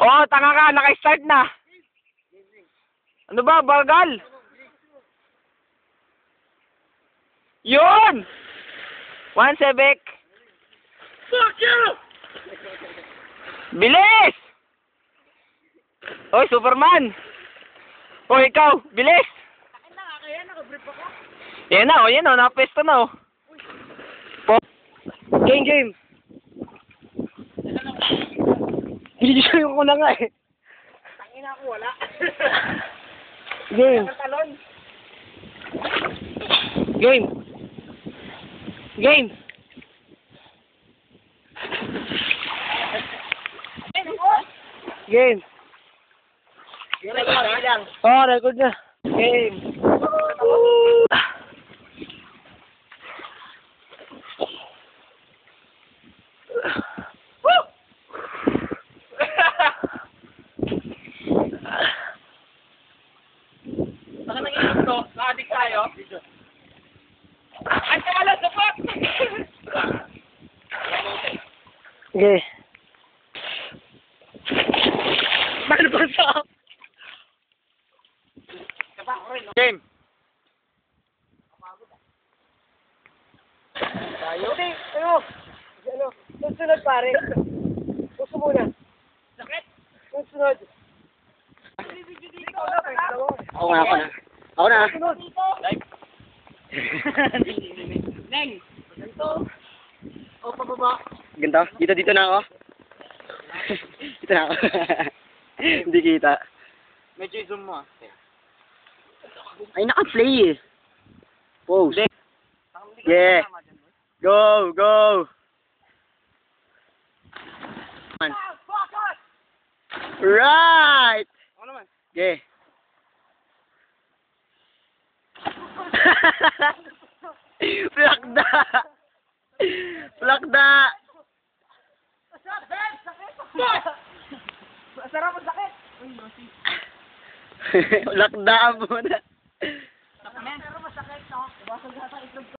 Oh, tanga ka, naka-start na. Ano ba, bagal? Yun! One, Sebek. Fuck you! Bilis! Oy, Superman! Oy, ikaw, bilis! Akin na nga, kaya nakabrief ako. Yan na, oh, yan o, nakapesto na, oh. Game. Gigisayo ko na nga, eh. Tangina ako, wala. Game. Talon. Game. Game. Oh, record na. Game. Baka nag-inom to, nakadik tayo. Ay, wala, support! Okay. Bakit ba sa? Game. Tayo? Hindi, ano, susunod pare. Gusto muna. Sakit? Susunod. Ako na. Live. Neng, ganito. O, pababa. Ganito? Dito na ako. Dito na ako. Hindi kita. Medyo zoom mo. Ay, naka-play eh. Pose. Yeah. Go. Right. Ako naman. Yeah. Plakda. Sarap ang sakit. Lakdaan mo na. Pero masakit, no? Basag yata itlog.